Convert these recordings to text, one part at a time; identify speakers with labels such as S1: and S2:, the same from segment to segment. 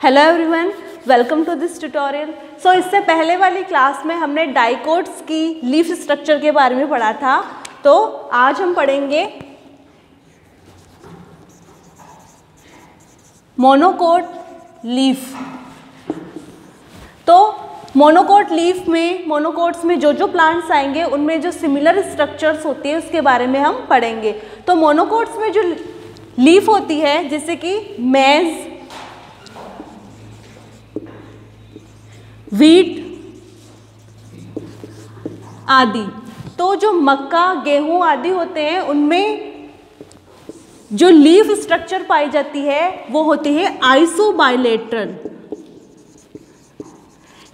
S1: Hello everyone, welcome to this tutorial. So इससे पहले वाली क्लास में हमने डाइकोट्स की लीफ स्ट्रक्चर के बारे में पढ़ा था। तो आज हम पढ़ेंगे मोनोकोट लीफ। तो मोनोकोट्स में जो प्लांट्स आएंगे उनमें जो सिमिलर स्ट्रक्चर्स होती है उसके बारे में हम पढ़ेंगे। तो मोनोकोट्स में जो लीफ होती है जैसे कि मेज, व्हीट आदि, तो जो मक्का, गेहूं आदि होते हैं उनमें जो लीफ स्ट्रक्चर पाई जाती है वो होती है आइसोबाइलेटरल,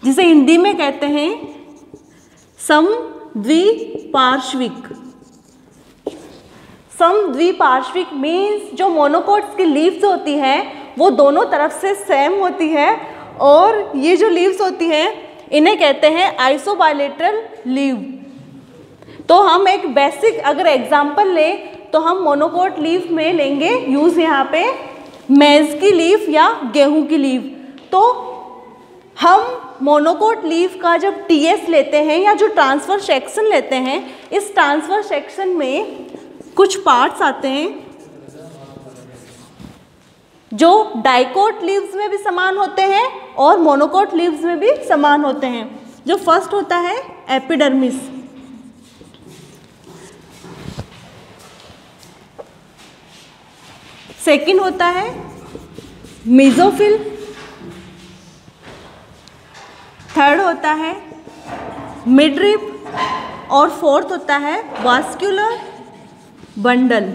S1: जिसे हिंदी में कहते हैं समद्विपार्श्विक। समद्विपार्श्विक मीन्स जो मोनोकोट्स की लीव्स होती है वो दोनों तरफ से सेम होती है, और ये जो लीव्स होती हैं इन्हें कहते हैं आइसोबाइलेटरल लीव। तो हम एक बेसिक अगर एग्जांपल लें तो हम मोनोकोट लीफ में लेंगे यूज यहाँ पे मेज की लीफ या गेहूं की लीफ। तो हम मोनोकोट लीफ का जब टीएस लेते हैं या जो ट्रांसफर सेक्शन लेते हैं, इस ट्रांसफर सेक्शन में कुछ पार्ट्स आते हैं जो डाइकोट लीव्स में भी समान होते हैं और मोनोकोट लीव्स में भी समान होते हैं। जो फर्स्ट होता है एपिडर्मिस, सेकंड होता है मेसोफिल, थर्ड होता है मिडरिप और फोर्थ होता है वास्कुलर बंडल।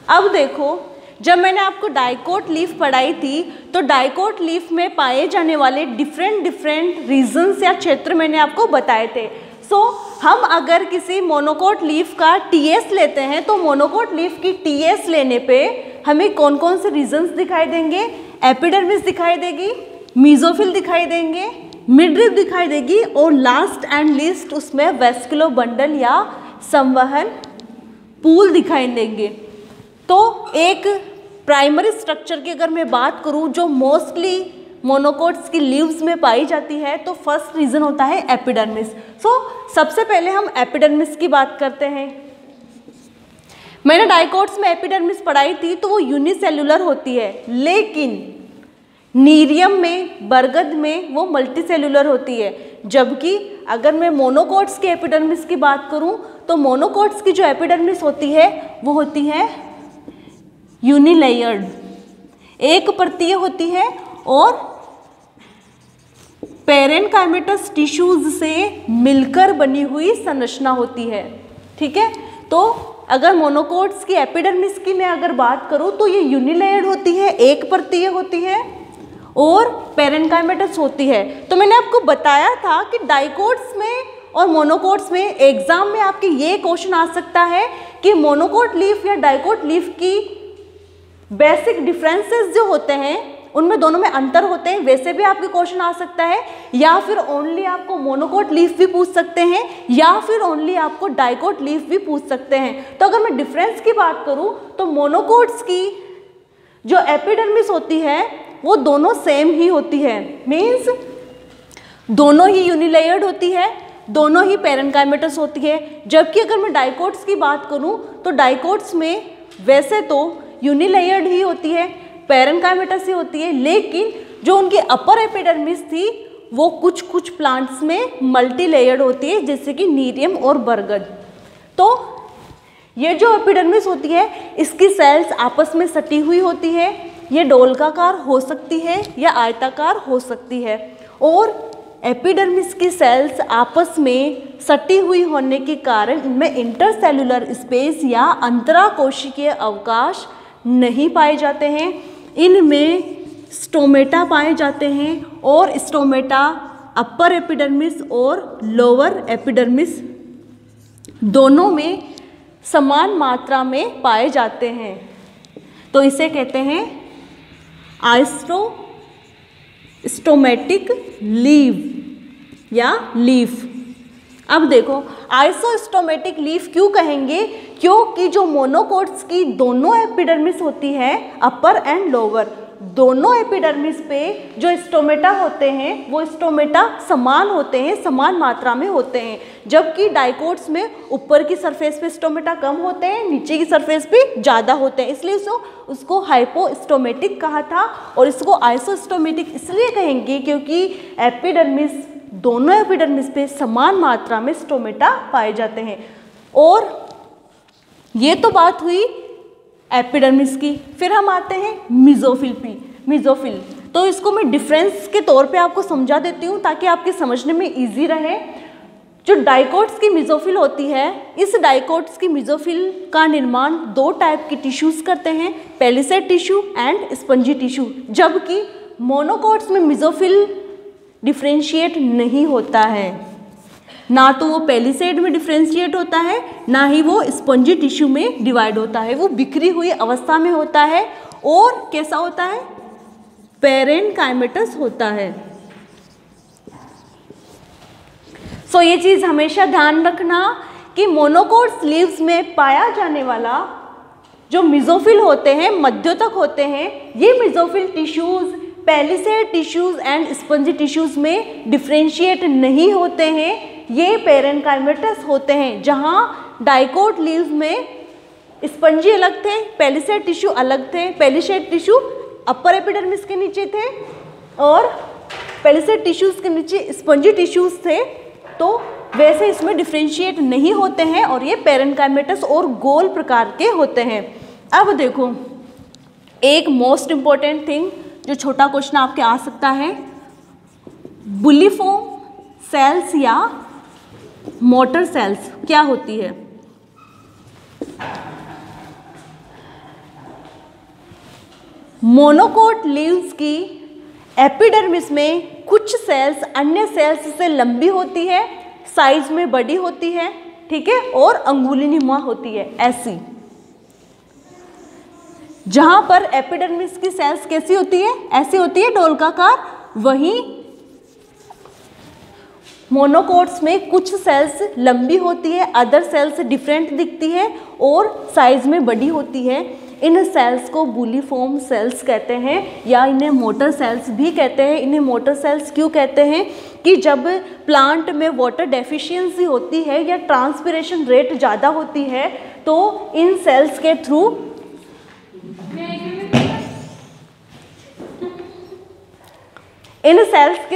S1: अब देखो, जब मैंने आपको डाइकोट लीफ पढ़ाई थी तो डाइकोट लीफ में पाए जाने वाले डिफरेंट रीजन्स या क्षेत्र मैंने आपको बताए थे। सो हम अगर किसी मोनोकोट लीफ का टीएस लेते हैं तो मोनोकोट लीफ की टीएस लेने पे हमें कौन कौन से रीजन्स दिखाई देंगे? एपिडर्मिस दिखाई देगी, मेसोफिल दिखाई देंगे, मिडरिप दिखाई देगी और लास्ट एंड लीस्ट उसमें वेस्कुलर बंडल या संवहन पूल दिखाई देंगे। तो एक प्राइमरी स्ट्रक्चर की अगर मैं बात करूं जो मोस्टली मोनोकोट्स की लीव्स में पाई जाती है तो फर्स्ट रीजन होता है एपिडर्मिस। सबसे पहले हम एपिडर्मिस की बात करते हैं। मैंने डाइकोट्स में एपिडर्मिस पढ़ाई थी तो वो यूनिसेल्युलर होती है, लेकिन नीरियम में, बरगद में वो मल्टीसेल्युलर होती है। जबकि अगर मैं मोनोकोट्स के एपिडर्मिस की बात करूं तो मोनोकोट्स की जो एपिडर्मिस होती है वो होती है यूनिलेयर्ड, एक परतीय होती है और पेरेनकाइमेटस टिश्यूज से मिलकर बनी हुई संरचना होती है। ठीक है, तो अगर मोनोकोट्स की एपिडर्मिस की मैं अगर बात करूं तो ये यूनिलेयर्ड होती है, एक परतीय होती है और पेरेनकाइमेटस होती है। तो मैंने आपको बताया था कि डाइकोट्स में और मोनोकोट्स में एग्जाम में आपके ये क्वेश्चन आ सकता है कि मोनोकोट लीफ या डाइकोट लीफ की बेसिक डिफरेंसेस जो होते हैं उनमें दोनों में अंतर होते हैं, वैसे भी आपके क्वेश्चन आ सकता है, या फिर ओनली आपको मोनोकोट लीफ भी पूछ सकते हैं या फिर ओनली आपको डाइकोट लीफ भी पूछ सकते हैं। तो अगर मैं डिफरेंस की बात करूं तो मोनोकोट्स की जो एपिडर्मिस होती है वो दोनों सेम ही होती है, मीन्स दोनों ही यूनिलेयर्ड होती है, दोनों ही पेरेनकाइमेटस होती है। जबकि अगर मैं डाइकोट्स की बात करूं तो डाइकोट्स में वैसे तो यूनिलेयर्ड ही होती है, पेरेनकाइमेटस ही होती है, लेकिन जो उनकी अपर एपिडर्मिस थी वो कुछ प्लांट्स में मल्टी लेयर्ड होती है, जैसे कि नीरियम और बरगद। तो ये जो एपिडर्मिस होती है इसकी सेल्स आपस में सटी हुई होती है, ये डोलकाकार हो सकती है या आयताकार हो सकती है, और एपिडर्मिस की सेल्स आपस में सटी हुई होने के कारण इनमें इंटरसेलुलर स्पेस या अंतराकोशिकीय अवकाश नहीं पाए जाते हैं। इनमें स्टोमेटा पाए जाते हैं और स्टोमेटा अपर एपिडर्मिस और लोअर एपिडर्मिस दोनों में समान मात्रा में पाए जाते हैं। तो इसे कहते हैं आइसोस्टोमेटिक लीव या लीफ। अब देखो आइसोस्टोमेटिक लीफ क्यों कहेंगे, क्योंकि जो मोनोकोट्स की दोनों एपिडर्मिस होती है, अपर एंड लोअर, दोनों एपिडर्मिस पे जो स्टोमेटा होते हैं वो स्टोमेटा समान होते हैं, समान मात्रा में होते हैं, जबकि डाइकोट्स में ऊपर की सरफेस पे स्टोमेटा कम होते हैं, नीचे की सरफेस पे ज़्यादा होते हैं, इसलिए उसको हाइपोस्टोमेटिक कहा था। और इसको आइसोस्टोमेटिक इसलिए कहेंगे क्योंकि एपिडर्मिस, दोनों एपिडर्मिस पे समान मात्रा में स्टोमेटा पाए जाते हैं। और ये तो बात हुई एपिडर्मिस की। फिर हम आते हैं मिजोफिल पे। मिजोफिल तो इसको मैं डिफरेंस के तौर पे आपको समझा देती हूँ ताकि आपके समझने में इजी रहे। जो डाइकोट्स की मिजोफिल होती है, इस डाइकोट्स की मिजोफिल का निर्माण दो टाइप की टिश्यूज करते हैं, palisade tissue and spongy tissue, जबकि मोनोकोट्स में मिजोफिल डिफ्रेंशिएट नहीं होता है, ना तो वो पेलिसेड में डिफ्रेंशिएट होता है, ना ही वो स्पंजी टिश्यू में डिवाइड होता है, वो बिखरी हुई अवस्था में होता है। और कैसा होता है, पेरेनकाइमेटस होता है। सो ये चीज़ हमेशा ध्यान रखना कि मोनोकोट्स लीव्स में पाया जाने वाला जो मिजोफिल होते हैं, मध्योतक होते हैं, ये mesophyll tissues palisade tissues and spongy tissues में डिफ्रेंशिएट नहीं होते हैं, ये पेरेनकाइमेटस होते हैं। जहाँ डाइकोट लीव्स में स्पंजी अलग थे, पेलिसेड टिश्यू अलग थे, पेलिसेड टिश्यू अपर एपिडर्मिस के नीचे थे और पेलिसेड टिश्यूज के नीचे स्पंजी टिश्यूज थे, तो वैसे इसमें डिफ्रेंशिएट नहीं होते हैं और ये पेरेनकाइमेटस और गोल प्रकार के होते हैं। अब देखो एक मोस्ट इम्पॉर्टेंट थिंग जो छोटा क्वेश्चन आपके आ सकता है, बुलिफॉर्म सेल्स या मोटर सेल्स क्या होती है। मोनोकोट लीव्स की एपिडर्मिस में कुछ सेल्स अन्य सेल्स से लंबी होती है, साइज में बड़ी होती है, ठीक है, और अंगुलीनुमा होती है ऐसी। जहां पर एपिडर्मिस की सेल्स कैसी होती है, ऐसी होती है डोलकाकार, वहीं मोनोकोट्स में कुछ सेल्स लंबी होती है, अदर सेल्स डिफरेंट दिखती है और साइज में बड़ी होती है। इन सेल्स को बुलिफॉर्म सेल्स कहते हैं या इन्हें मोटर सेल्स भी कहते हैं। इन्हें मोटर सेल्स क्यों कहते हैं कि जब प्लांट में वाटर डेफिशिएंसी होती है या ट्रांसपिरेशन रेट ज़्यादा होती है तो इन सेल्स के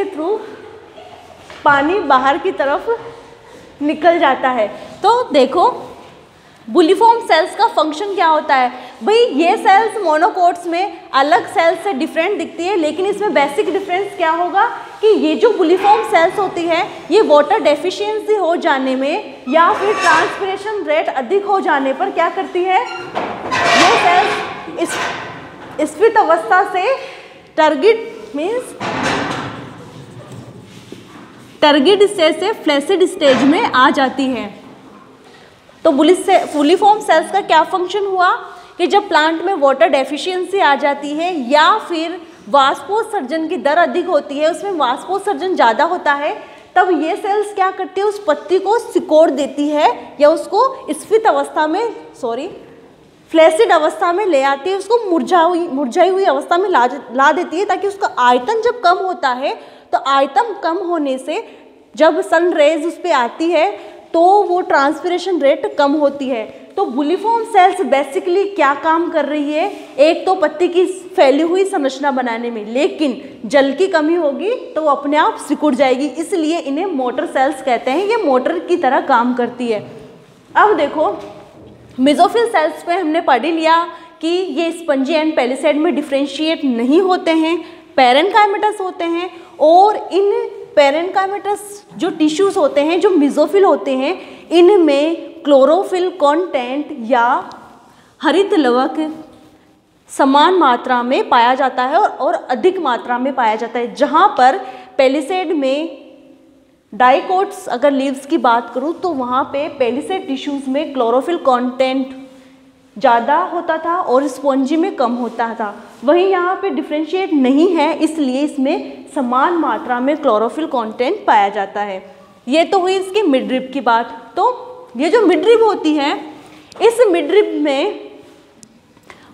S1: थ्रू पानी बाहर की तरफ निकल जाता है। तो देखो बुलिफॉर्म सेल्स का फंक्शन क्या होता है भाई, ये सेल्स मोनोकोट्स में अलग सेल्स से डिफरेंट दिखती है, लेकिन इसमें बेसिक डिफरेंस क्या होगा कि ये जो बुलिफॉर्म सेल्स होती है ये वाटर डेफिशिएंसी हो जाने में या फिर ट्रांसपिरेशन रेट अधिक हो जाने पर क्या करती है, ये सेल्स स्फीत अवस्था से टर्गिड स्टेज से फ्लैसिड स्टेज में आ जाती है। तो बुलिफॉर्म सेल्स का क्या फंक्शन हुआ कि जब प्लांट में वाटर डेफिशिएंसी आ जाती है या फिर वाष्पोत्सर्जन की दर अधिक होती है, उसमें वाष्पोत्सर्जन ज़्यादा होता है, तब ये सेल्स क्या करती है, उस पत्ती को सिकोड़ देती है या उसको स्फीत अवस्था में फ्लैसिड अवस्था में ले आती है, उसको मुरझाई हुई अवस्था में ला देती है, ताकि उसका आयतन जब कम होता है तो आयतन कम होने से जब सन रेज उस पर आती है तो वो ट्रांसपिरेशन रेट कम होती है। तो बुलिफॉर्म सेल्स बेसिकली क्या काम कर रही है, एक तो पत्ती की फैली हुई संरचना बनाने में, लेकिन जल की कमी होगी तो वो अपने आप सिकुड़ जाएगी, इसलिए इन्हें मोटर सेल्स कहते हैं, ये मोटर की तरह काम करती है। अब देखो मेसोफिल सेल्स पे हमने पढ़ ही लिया कि ये स्पंजी एंड पेलिसेड में डिफ्रेंशिएट नहीं होते हैं, पेरेनकाइमेटस होते हैं, और इन पेरेनकाइमेटस जो टिश्यूज होते हैं जो मेसोफिल होते हैं इनमें क्लोरोफिल कंटेंट या हरित लवक समान मात्रा में पाया जाता है और अधिक मात्रा में पाया जाता है। जहाँ पर पेलिसेड में डाइकोट्स अगर लीव्स की बात करूँ तो वहाँ पे पेलिसेड टिश्यूज में क्लोरोफिल कंटेंट ज़्यादा होता था और स्पॉन्जी में कम होता था, वहीं यहाँ पे डिफ्रेंशिएट नहीं है, इसलिए इसमें समान मात्रा में क्लोरोफिल कंटेंट पाया जाता है। ये तो हुई इसकी मिडरिब की बात। तो ये जो मिडरिब होती है, इस मिडरिब में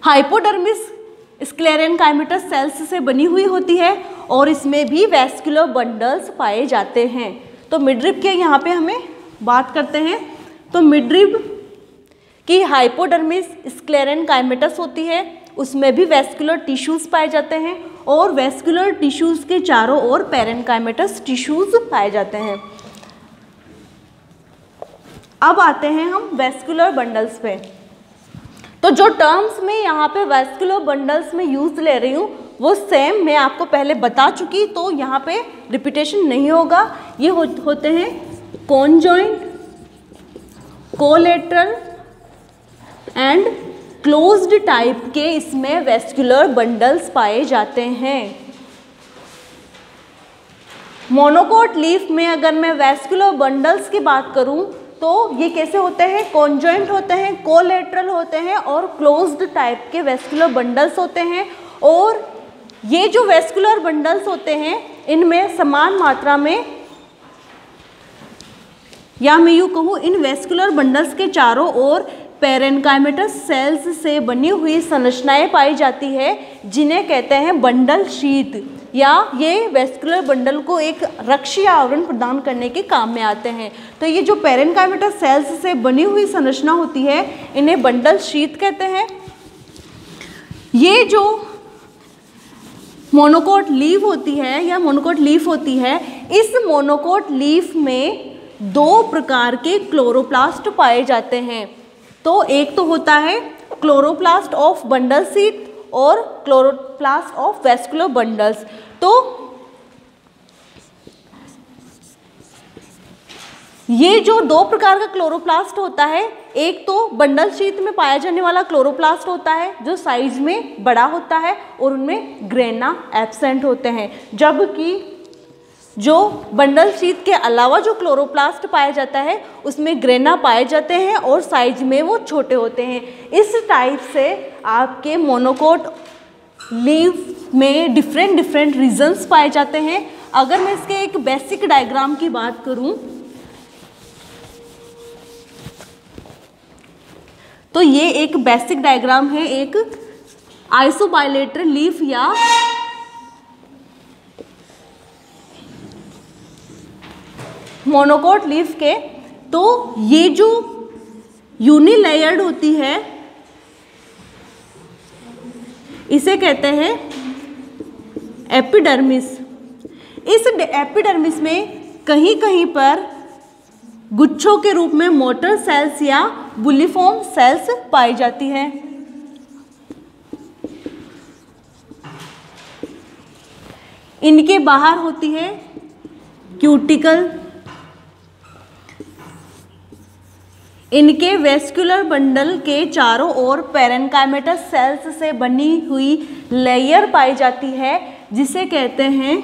S1: हाइपोडर्मिस स्क्लेरेनकाइमेटस सेल्स से बनी हुई होती है और इसमें भी वैस्कुलर बंडल्स पाए जाते हैं। तो मिडरिब के यहाँ पे हमें बात करते हैं। तो मिडरिब की हाइपोडर्मिस स्क्लेरेनकाइमेटस होती है, उसमें भी वैस्कुलर टिश्यूज पाए जाते हैं और वैस्कुलर टिश्यूज के चारों ओर पेरेनकाइमेटस टिश्यूज पाए जाते हैं। अब आते हैं हम वैस्कुलर बंडल्स पे। तो जो टर्म्स में यहाँ पे वैस्कुलर बंडल्स में यूज ले रही हूँ वो सेम मैं आपको पहले बता चुकी, तो यहाँ पे रिपीटेशन नहीं होगा। ये होते हैं conjoint, collateral and closed type के इसमें वैस्कुलर बंडल्स पाए जाते हैं। मोनोकोट लीफ में अगर मैं वैस्कुलर बंडल्स की बात करूं तो ये कैसे होते हैं, कॉन्जॉइंट होते हैं, कोलेटरल होते हैं और क्लोज्ड टाइप के वैस्कुलर बंडल्स होते हैं। और ये जो वैस्कुलर बंडल्स होते हैं इनमें समान मात्रा में, या मैं यूँ कहूँ इन वैस्कुलर बंडल्स के चारों ओर पेरेनकाइमेटस सेल्स से बनी हुई संरचनाएं पाई जाती है जिन्हें कहते हैं बंडल शीथ, या ये वैस्कुलर बंडल को एक रक्षीय आवरण प्रदान करने के काम में आते हैं। तो ये जो पेरेनकाइमेटस सेल्स से बनी हुई संरचना होती है इन्हें बंडल शीथ कहते हैं। ये जो मोनोकोट लीफ होती है या मोनोकोट लीफ होती है, इस मोनोकोट लीफ में 2 प्रकार के क्लोरोप्लास्ट पाए जाते हैं। तो एक तो होता है क्लोरोप्लास्ट ऑफ बंडल शीथ और क्लोरोप्लास्ट ऑफ वैस्कुलर बंडल्स। तो ये जो 2 प्रकार का क्लोरोप्लास्ट होता है, एक तो बंडल शीथ में पाया जाने वाला क्लोरोप्लास्ट होता है जो साइज में बड़ा होता है और उनमें ग्रेना एब्सेंट होते हैं, जबकि जो बंडल शीथ के अलावा जो क्लोरोप्लास्ट पाया जाता है उसमें ग्रेना पाए जाते हैं और साइज में वो छोटे होते हैं। इस टाइप से आपके मोनोकोट लीफ में डिफरेंट रीजन्स पाए जाते हैं। अगर मैं इसके एक बेसिक डायग्राम की बात करूं तो ये एक बेसिक डायग्राम है एक आइसोबाइलेटरल लीफ या मोनोकोट लीफ के। तो ये जो यूनिलेयर्ड होती है इसे कहते हैं एपिडर्मिस। इस एपिडर्मिस में कहीं कहीं पर गुच्छों के रूप में मोटर सेल्स या बुलिफॉर्म सेल्स पाई जाती है। इनके बाहर होती है क्यूटिकल। इनके वैस्कुलर बंडल के चारों ओर पेरेनकाइमेटस सेल्स से बनी हुई लेयर पाई जाती है जिसे कहते हैं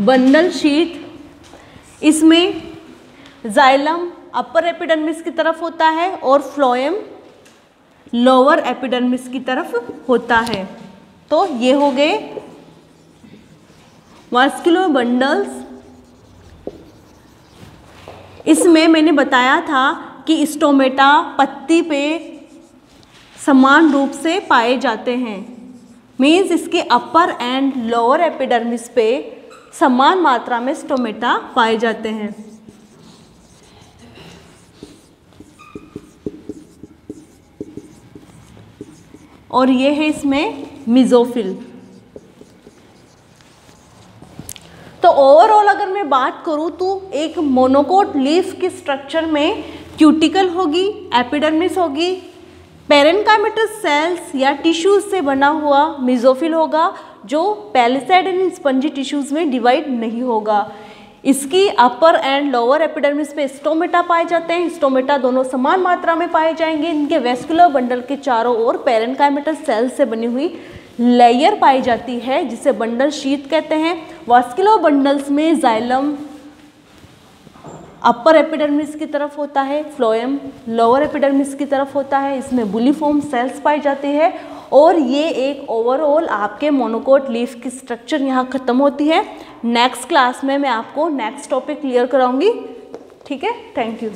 S1: बंडल शीथ। इसमें जाइलम अपर एपिडर्मिस की तरफ होता है और फ्लोएम लोअर एपिडर्मिस की तरफ होता है। तो ये हो गए वैस्कुलर बंडल्स। इसमें मैंने बताया था कि स्टोमेटा पत्ती पे समान रूप से पाए जाते हैं, मीन्स इसके अपर एंड लोअर एपिडर्मिस पे समान मात्रा में स्टोमेटा पाए जाते हैं। और ये है इसमें मिजोफिल। तो ओवरऑल अगर मैं बात करूँ तो एक मोनोकोट लीफ के स्ट्रक्चर में क्यूटिकल होगी, एपिडर्मिस होगी, पेरेनकाइमेटस सेल्स या टिश्यूज से बना हुआ मिजोफिल होगा जो पैलिसेड एंड स्पंजी टिश्यूज में डिवाइड नहीं होगा। इसकी अपर एंड लोअर एपिडर्मिस पे स्टोमेटा पाए जाते हैं। स्टोमेटा दोनों समान मात्रा में पाए जाएंगे। इनके वैस्कुलर बंडल के चारों ओर पेरेनकाइमेटस सेल्स से बनी हुई लेयर पाई जाती है जिसे बंडल शीथ कहते हैं। वैस्कुलर बंडल्स में जाइलम अपर एपिडर्मिस की तरफ होता है, फ्लोएम लोअर एपिडर्मिस की तरफ होता है। इसमें बुलिफॉर्म सेल्स पाई जाती है और ये एक ओवरऑल आपके मोनोकोट लीफ की स्ट्रक्चर यहाँ खत्म होती है। नेक्स्ट क्लास में मैं आपको नेक्स्ट टॉपिक क्लियर कराऊंगी। ठीक है, थैंक यू।